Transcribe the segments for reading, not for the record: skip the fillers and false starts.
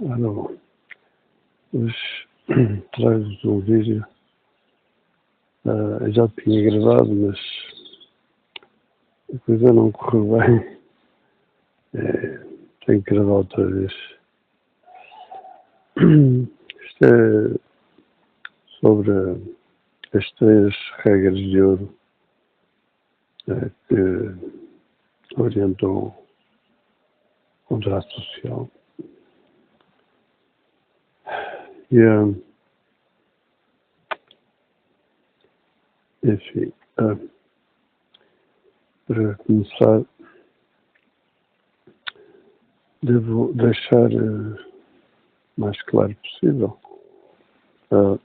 Ora bom, hoje trago-vos um vídeo. Eu já tinha gravado, mas a coisa não correu bem. Tenho que gravar outra vez. Isto é sobre as 3 regras de ouro que orientam o contrato social. E, enfim, para começar, devo deixar mais claro possível o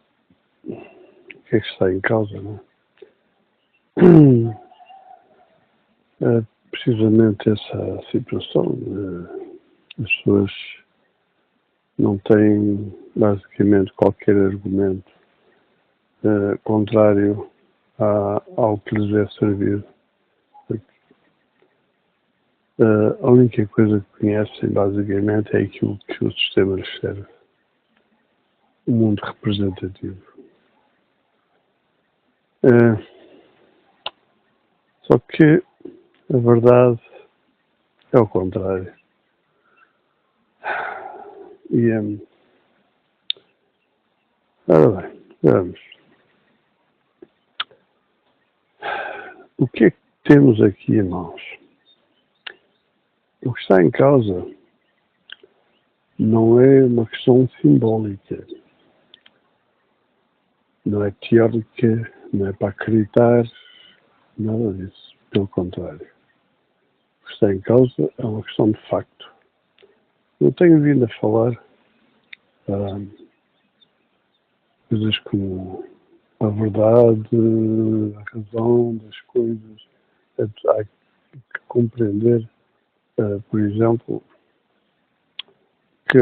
que é que está em causa, não é? Precisamente essa situação. As pessoas não têm basicamente qualquer argumento contrário ao que lhes é servido. A única coisa que conhecem basicamente é aquilo que o sistema lhes serve. O mundo representativo. Só que a verdade é o contrário. E, ora bem, vamos. O que é que temos aqui em mãos? O que está em causa não é uma questão simbólica, não é teórica, não é para acreditar, nada disso. Pelo contrário. O que está em causa é uma questão de facto. Eu tenho vindo a falar coisas como a verdade, a razão das coisas. Há que compreender, por exemplo, que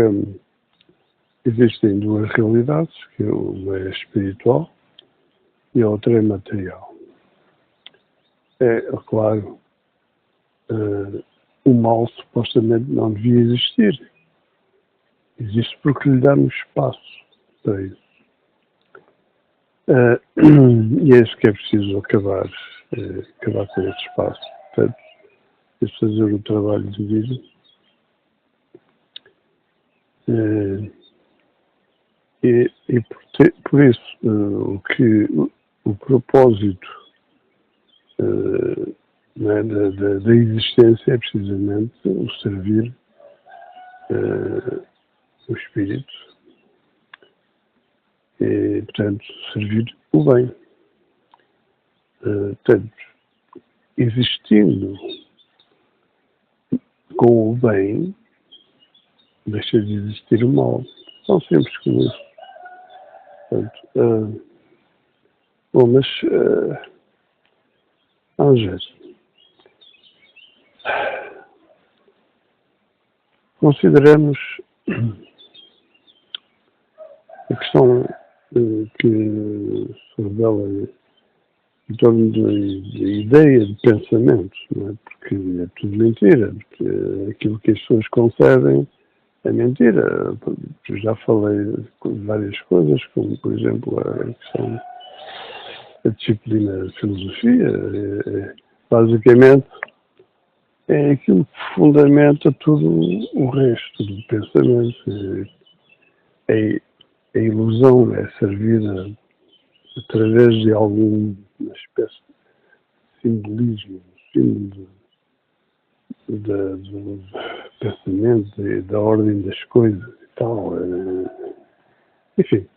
existem 2 realidades, que uma é espiritual e a outra é material. É claro, o mal supostamente não devia existir. Existe porque lhe damos espaço para isso. E é isso que é preciso acabar com esse espaço. Portanto, é fazer o trabalho de vida. E por isso, o propósito da existência é precisamente o servir o espírito e, portanto, servir o bem. Portanto, existindo com o bem, deixa de existir o mal. Tão simples como isso. Portanto, bom, mas vamos ver. Consideramos a questão que se revela em torno da ideia de pensamento, não é? Porque é tudo mentira, porque aquilo que as pessoas concebem é mentira. Eu já falei de várias coisas, como por exemplo a questão da disciplina de filosofia. Basicamente é aquilo que fundamenta tudo o resto do pensamento. A ilusão é servida através de alguma espécie de simbolismo, símbolo do pensamento e da ordem das coisas e tal. Enfim,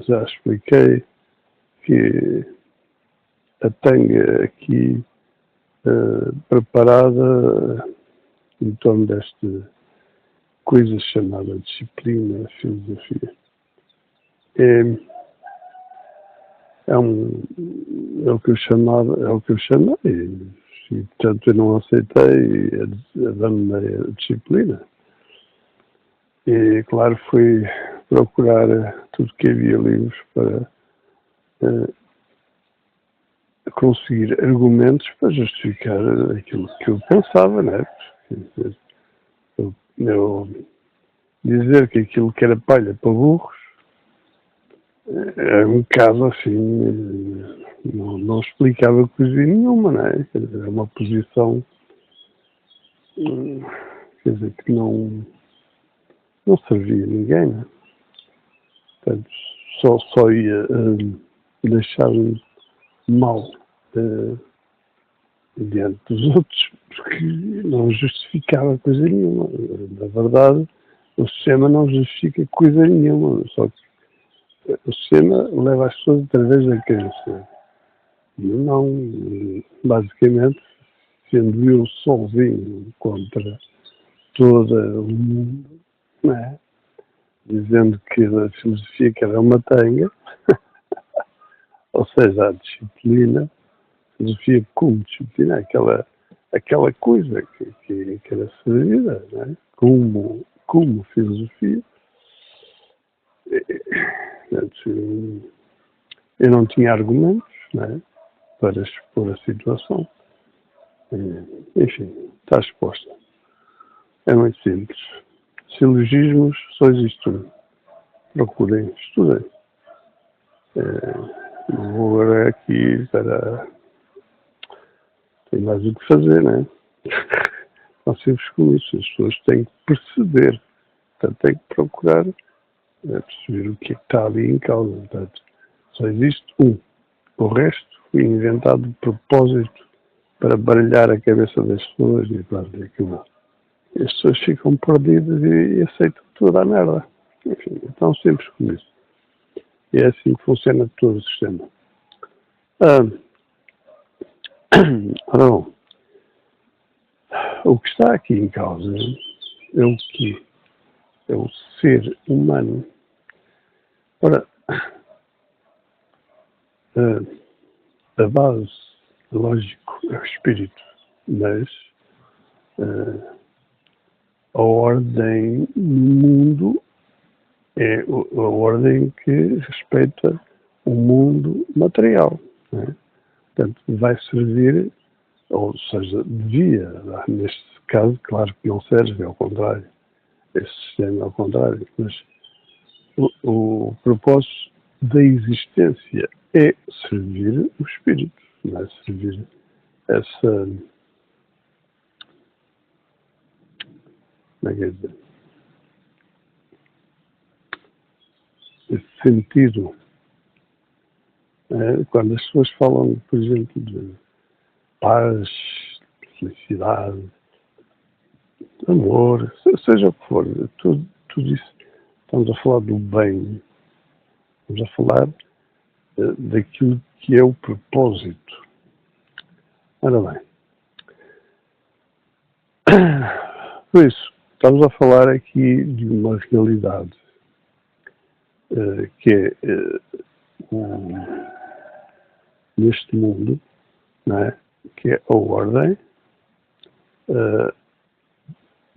já expliquei que a tanga aqui preparada em torno desta coisa chamada disciplina, filosofia. É o que eu chamei, e portanto eu não aceitei a abandonei a disciplina. E claro, fui procurar tudo que havia livros para conseguir argumentos para justificar aquilo que eu pensava, não é? Eu dizer que aquilo que era palha para burros é um caso assim, não explicava coisa nenhuma, não é? Quer dizer, é uma posição, quer dizer, que não servia a ninguém, não é? Portanto, só ia deixar-me mal diante dos outros, porque não justificava coisa nenhuma. Na verdade, o sistema não justifica coisa nenhuma, só que o sistema leva as pessoas através da crença. Não, basicamente, sendo eu sozinho contra todo o mundo, não é? Dizendo que a filosofia que era uma tanga, ou seja, a disciplina, filosofia como disciplina, aquela coisa que era servida, não é? como filosofia. Eu não tinha argumentos, não é? Para expor a situação. Enfim, está exposta. É muito simples. Silogismos só existe um. Procurem, estudem. Não vou agora aqui para... Tenho mais o que fazer, não é? Não simples com isso. As pessoas têm que perceber. Portanto, têm que procurar perceber o que é que está ali em causa. Portanto, só existe um. O resto foi inventado de propósito para baralhar a cabeça das pessoas e pronto, e acabou. E as pessoas ficam perdidas e aceitam toda a merda. Enfim, é tão simples como isso. E é assim que funciona todo o sistema. Ora bom, o que está aqui em causa é o quê? É o ser humano. Ora, a base, lógico, é o espírito, mas a ordem no mundo é a ordem que respeita o mundo material. Não é? Portanto, vai servir, ou seja, devia, neste caso, claro que não serve, é ao contrário. Esse sistema é ao contrário, mas o propósito da existência é servir o espírito, não é servir essa, como é que é dizer, esse sentido. Quando as pessoas falam, por exemplo, de paz, felicidade, amor, seja o que for, tudo isso, estamos a falar do bem, estamos a falar daquilo que é o propósito. Ora bem, por isso, estamos a falar aqui de uma realidade que é neste mundo, não é? Que é a ordem,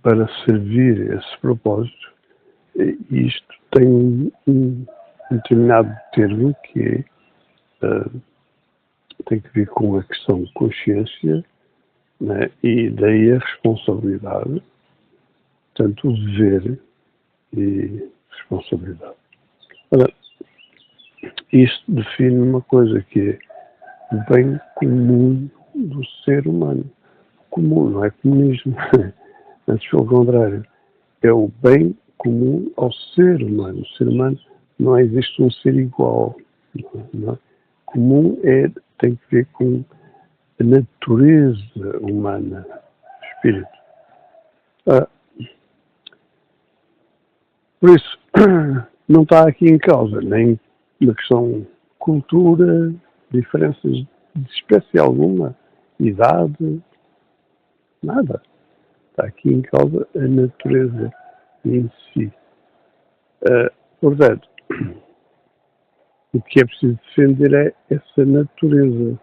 para servir esse propósito. E isto tem um determinado termo que tem que ver com a questão de consciência, né? E daí a responsabilidade, portanto o dever e responsabilidade. Ora, isto define uma coisa que é o bem comum do ser humano. Comum, não é comunismo. Antes, pelo contrário, é o bem comum ao ser humano. O ser humano não existe um ser igual. Não é? Comum tem que ver com a natureza humana, o espírito. Por isso, não está aqui em causa nem na questão cultura, diferenças de espécie alguma, idade, nada. Está aqui em causa a natureza em si. Portanto, o que é preciso defender é essa natureza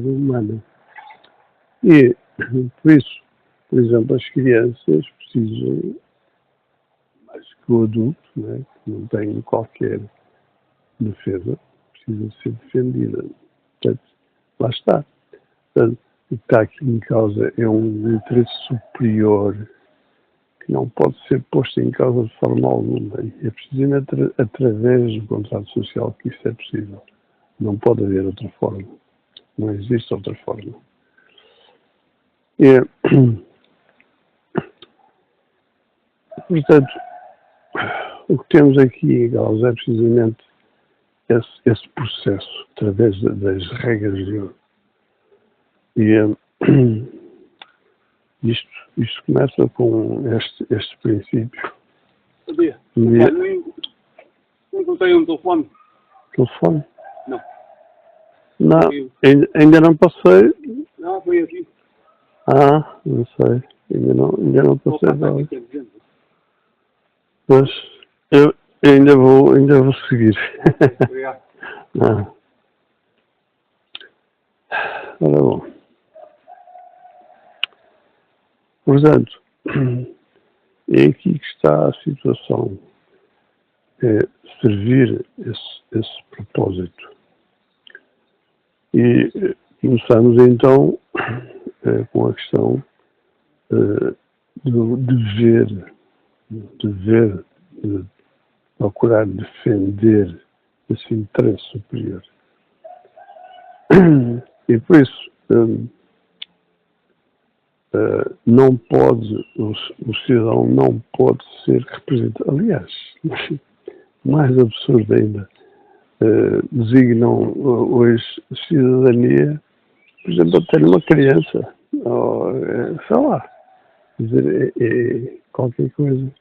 humana. E, por isso, por exemplo, as crianças precisam, mais que o adulto, né, que não tem qualquer defesa, precisam ser defendidas. Portanto, lá está. Portanto, o que está aqui em causa é um interesse superior que não pode ser posto em causa de forma alguma. E é precisamente através do contrato social que isso é possível. Não pode haver outra forma. Não existe outra forma. E, portanto, o que temos aqui em causa é precisamente esse processo, através das regras de ouro. E isto começa com este princípio. Sabia? Não encontrei um telefone. Telefone? Não. Não, ainda não passei. Não, foi aqui. Não sei. Ainda não Vou passei. passar aqui, dizendo. Mas eu ainda vou seguir. Obrigado. Ora bom. Portanto, é aqui que está a situação. É servir esse propósito. E começamos então com a questão do dever de procurar defender esse interesse superior. E por isso não pode, o cidadão não pode ser representado. Aliás, mais absurdo ainda, designam hoje cidadania, por exemplo, a ter uma criança, ou, sei lá, dizer, qualquer coisa.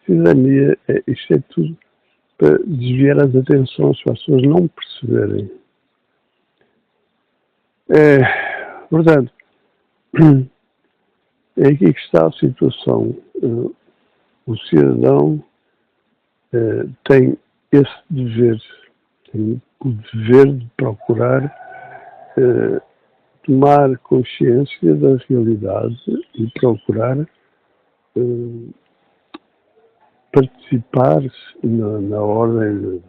Cidadania, isto é tudo para desviar as atenções, para as pessoas não perceberem. Portanto, é aqui que está a situação. O cidadão tem esse dever, tem o dever de procurar tomar consciência da realidade e procurar participar na ordem,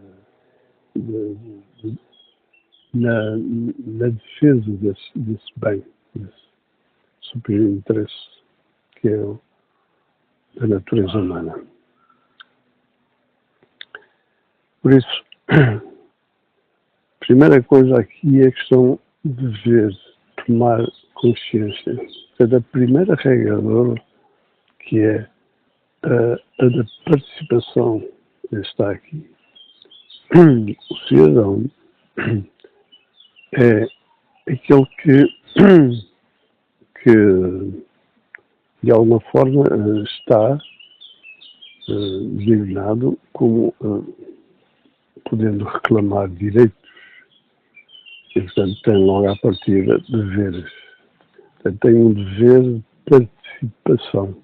na defesa desse bem, desse superior interesse que é da natureza humana. Por isso, a primeira coisa aqui é a questão de ver, tomar consciência. Portanto, a primeira regra de ouro, que é a da participação, está aqui. O cidadão é aquele que de alguma forma está designado como podendo reclamar direitos e, portanto, tem logo à partida deveres. Portanto, tem um dever de participação.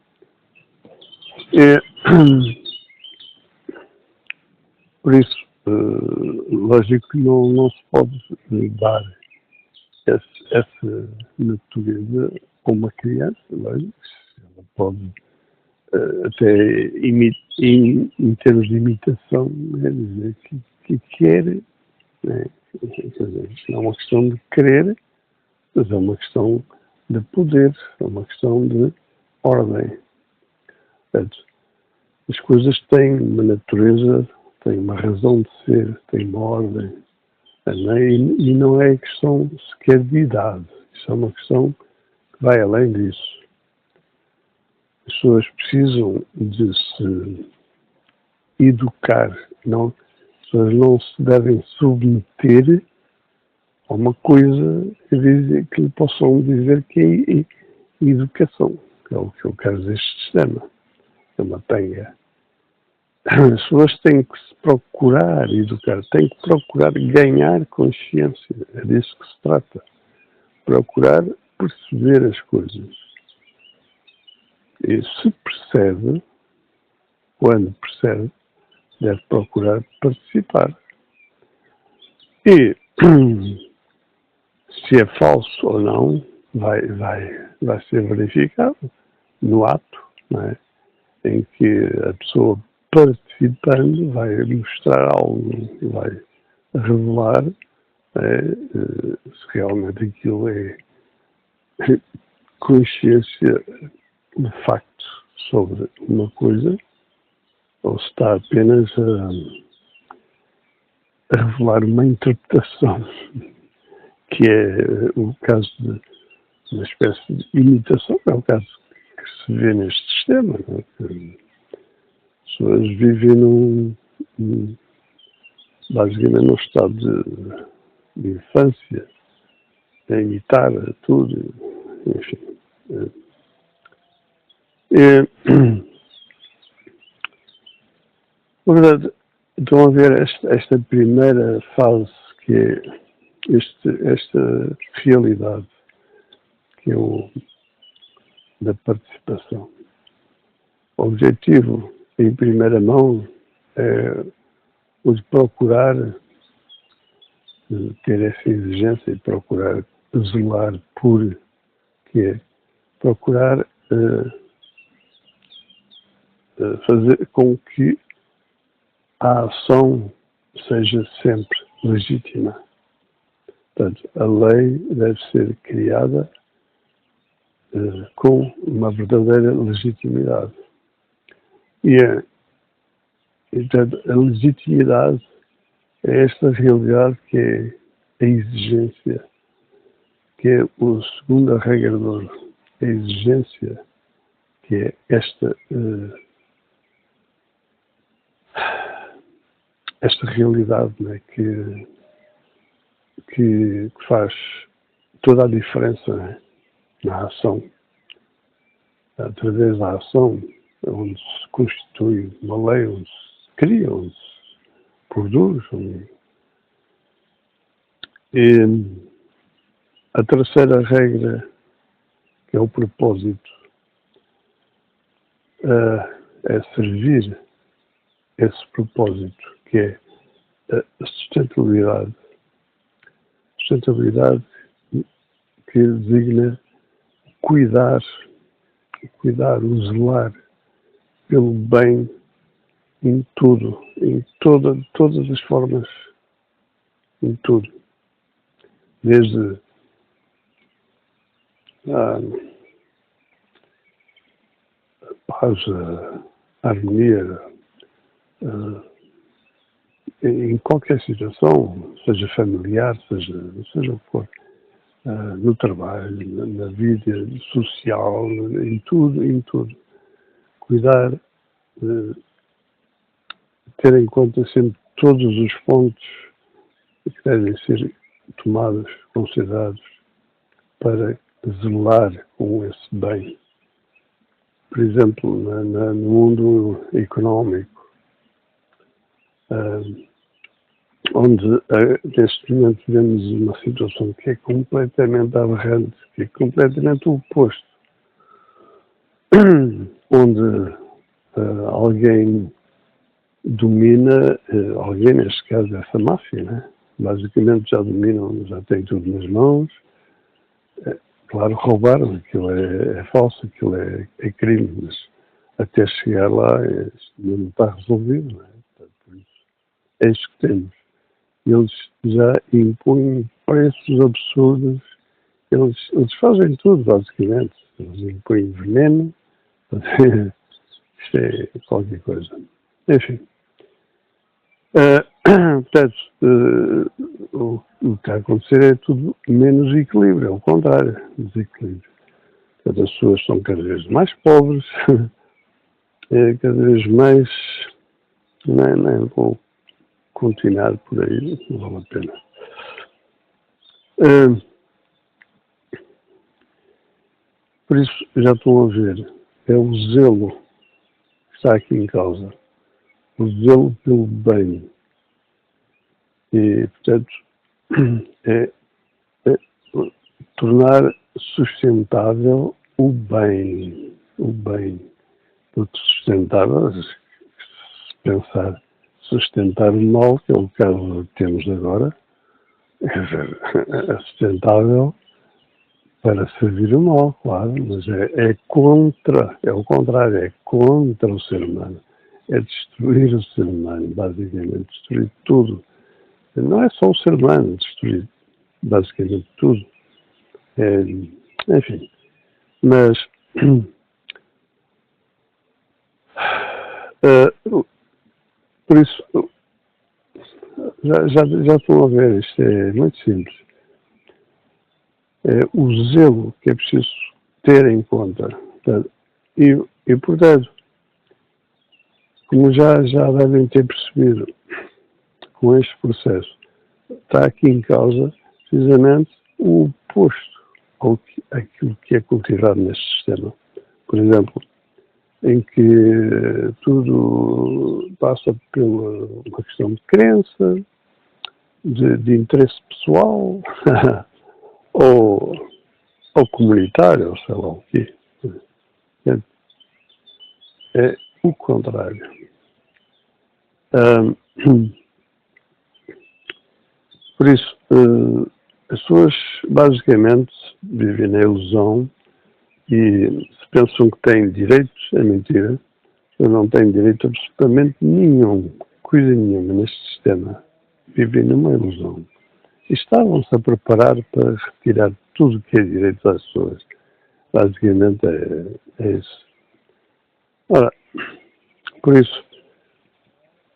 Por isso, lógico que não se pode dar essa natureza a uma criança, lógico. Ela pode, até em termos de imitação, dizer que quer, né? Quer dizer, não é uma questão de querer, mas é uma questão de poder, é uma questão de ordem. Portanto, as coisas têm uma natureza, têm uma razão de ser, têm uma ordem. E não é questão sequer de idade. Isso é uma questão que vai além disso. As pessoas precisam de se educar. As pessoas não se devem submeter a uma coisa que lhe possam dizer que é educação. Que é o que eu quero dizer este sistema. É uma penga. As pessoas têm que se procurar educar, têm que procurar ganhar consciência. É disso que se trata. Procurar perceber as coisas. E se percebe, quando percebe, deve procurar participar. E se é falso ou não, vai ser verificado no ato, não é? Em que a pessoa participando vai mostrar algo, vai revelar se realmente aquilo é consciência de facto sobre uma coisa ou se está apenas a revelar uma interpretação, que é o caso de uma espécie de imitação, é o caso que se vê neste sistema, não é? Que as pessoas vivem basicamente num estado de infância, a imitar tudo, enfim. Na verdade, estão a ver esta primeira fase, que é esta realidade, que é o da participação. O objetivo, em primeira mão, é o de procurar ter essa exigência e procurar zelar por, que é procurar fazer com que a ação seja sempre legítima. Portanto, a lei deve ser criada com uma verdadeira legitimidade. Portanto, a legitimidade é esta realidade que é a exigência, que é a segunda regra do ouro, a exigência, que é esta realidade, né, que faz toda a diferença, né, na ação. Através da ação, onde se constitui uma lei, onde se cria, onde se produz. E a terceira regra, que é o propósito, é servir esse propósito, que é a sustentabilidade. Sustentabilidade que designa cuidar, o zelar pelo bem em tudo, em todas as formas, em tudo. Desde a paz, a harmonia, em qualquer situação, seja familiar, seja o que for, no trabalho, na vida social, em tudo. Cuidar, ter em conta sempre todos os pontos que devem ser tomados, considerados, para zelar com esse bem. Por exemplo, no mundo económico, onde neste momento vemos uma situação que é completamente aberrante, que é completamente o oposto, onde alguém domina, alguém, neste caso, essa máfia, né? Basicamente já dominam, já têm tudo nas mãos. Claro, roubaram, aquilo é falso, aquilo é crime, mas até chegar lá isto não está resolvido, não é? Portanto, por isso, é isto que temos. Eles já impõem preços absurdos, eles fazem tudo, basicamente. Eles impõem veneno, isto é qualquer coisa. Enfim. Portanto, o que está a acontecer é tudo menos equilíbrio, é o contrário, desequilíbrio. Portanto, as pessoas são cada vez mais pobres, cada vez mais. Nem vou continuar por aí, não vale a pena. Por isso, já estão a ver, é o zelo que está aqui em causa. O zelo pelo bem. E, portanto, é tornar sustentável o bem. O bem. Porque sustentável, se pensar sustentar o mal, que é o caso que temos agora, é sustentável para servir o mal, claro, mas é o contrário, é contra o ser humano. É destruir o ser humano, basicamente, destruir tudo. Não é só o ser humano, destruir basicamente tudo. Enfim, mas Por isso, já estão a ver, isto é muito simples. O zelo que é preciso ter em conta. E portanto, como já devem ter percebido com este processo, está aqui em causa precisamente o oposto àquilo que é cultivado neste sistema. Por exemplo, em que tudo passa por uma questão de crença, de interesse pessoal, ou comunitário, ou sei lá o quê. É o contrário. Por isso, as pessoas basicamente vivem na ilusão e se pensam que têm direitos, é mentira. Eles não têm direito absolutamente nenhum, coisa nenhuma neste sistema. Vivem numa ilusão. E estavam-se a preparar para retirar tudo o que é direito às pessoas. Basicamente é isso. Ora, por isso,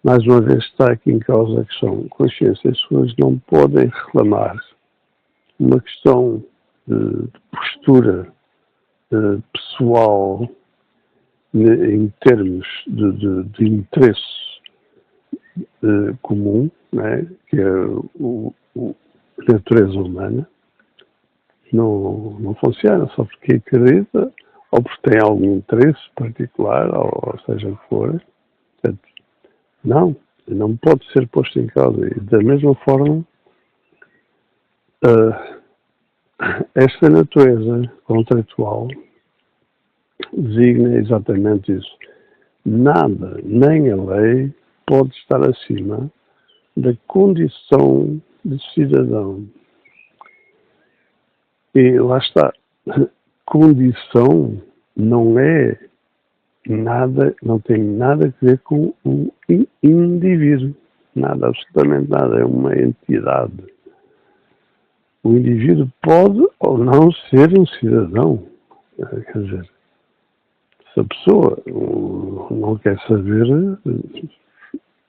mais uma vez está aqui em causa a questão de consciência. As pessoas não podem reclamar uma questão de postura pessoal em termos de interesse comum, né, que é a natureza humana. Não funciona só porque acredita ou porque tem algum interesse particular, ou seja o que for. Portanto, não pode ser posto em causa. E da mesma forma, esta natureza contratual designa exatamente isso. Nada, nem a lei, pode estar acima da condição de cidadão. E lá está. Condição não é nada, não tem nada a ver com o indivíduo. Nada, absolutamente nada. É uma entidade. O indivíduo pode ou não ser um cidadão. Quer dizer, se a pessoa não quer saber,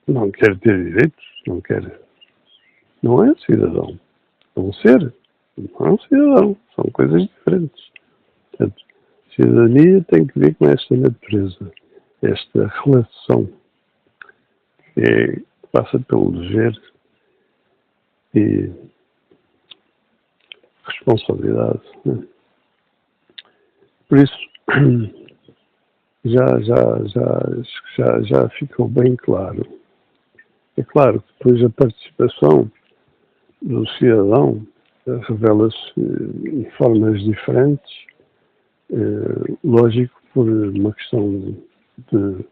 não quer ter direitos, não é um cidadão. É um ser, não é um cidadão. São coisas diferentes. Portanto, cidadania tem que ver com esta natureza, esta relação que passa pelo dever e responsabilidade. Né? Por isso, já ficou bem claro. É claro que depois a participação do cidadão revela-se em formas diferentes, lógico, por uma questão de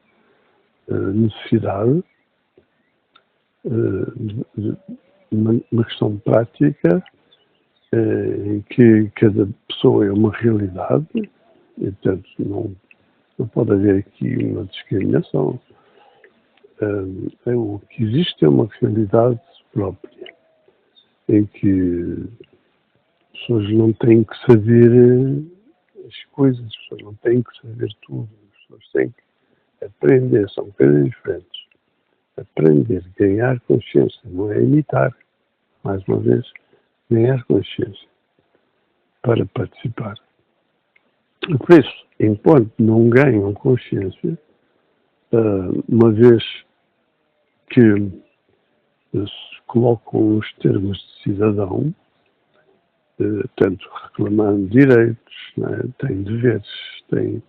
necessidade, uma questão prática, em que cada pessoa é uma realidade, e portanto não pode haver aqui uma discriminação. O que existe é uma realidade própria, em que as pessoas não têm que saber as coisas, as pessoas não têm que saber tudo, as pessoas têm que aprender, são coisas diferentes. Aprender, ganhar consciência, não é imitar, mais uma vez, ganhar consciência para participar. Por isso, enquanto não ganham consciência, uma vez que se colocam os termos de cidadão, tanto reclamando direitos, né, têm deveres, têm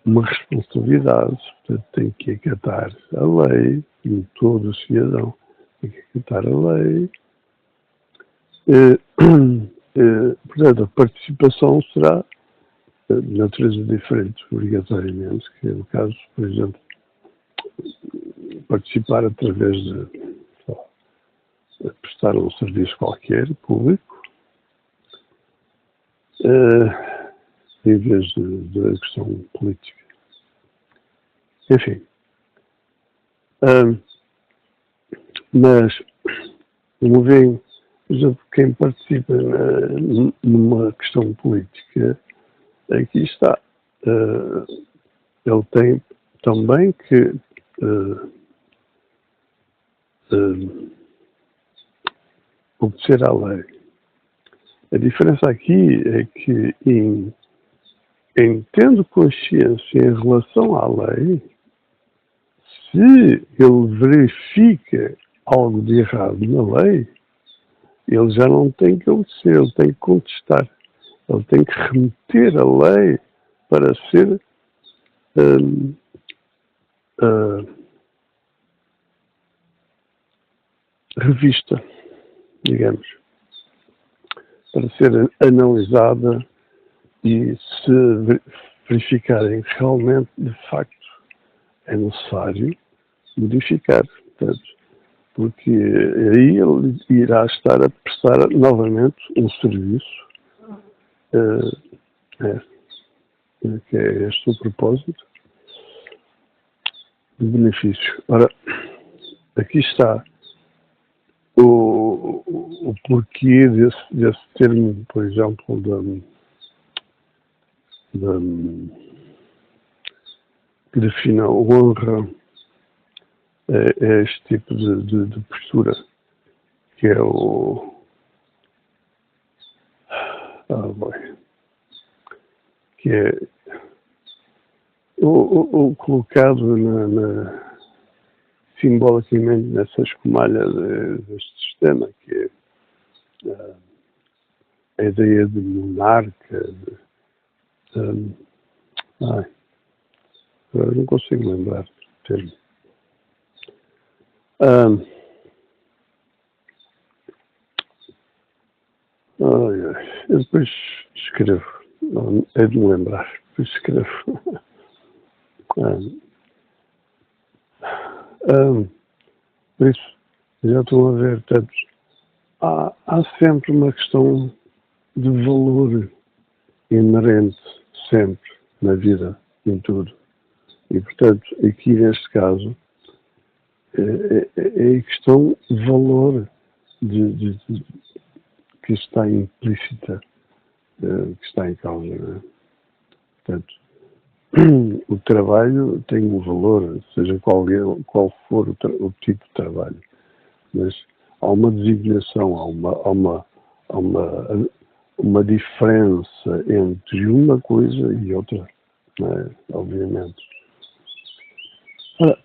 uma responsabilidade, portanto tem que acatar a lei, como todo cidadão tem que acatar a lei. Portanto, a participação será de natureza diferente, obrigatoriamente, que é o caso, por exemplo, participar através de prestar um serviço qualquer, público, em vez de questão política. Enfim. Mas, como veem, por exemplo, quem participa numa questão política, aqui está. Ele tem também que obedecer à lei. A diferença aqui é que, em tendo consciência em relação à lei, se ele verifica algo de errado na lei, ele já não tem que obedecer, ele tem que contestar. Ele tem que remeter a lei para ser revista, digamos, para ser analisada e se verificarem realmente, de facto, é necessário modificar. Portanto, porque aí ele irá estar a prestar novamente um serviço, que é este o propósito, de benefício. Ora, aqui está o porquê desse termo, por exemplo, que define a honra, é este tipo de postura, que é que é o colocado simbolicamente nessa escumalha deste sistema, que é a ideia de monarca. Agora não consigo lembrar do termo. Eu depois escrevo. Não, é de me lembrar. Depois escrevo. Por isso, já estão a ver, portanto, há sempre uma questão de valor inerente, sempre, na vida, em tudo. E, portanto, aqui neste caso, é a questão de valor que está implícita, que está em causa. Não é? Portanto, o trabalho tem um valor, seja qual for o tipo de trabalho. Mas há uma designação, há uma diferença entre uma coisa e outra, não é? Obviamente. Ora,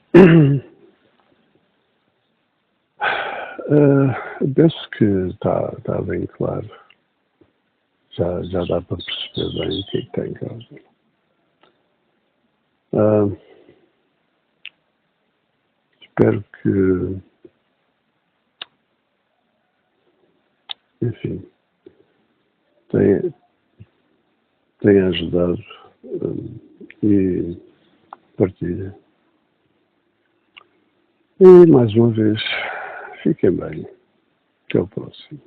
penso que está bem claro. Já dá para perceber bem o que é que está em causa. Espero que, enfim, tenha ajudado e partilha. E, mais uma vez, fiquem bem. Até o próximo.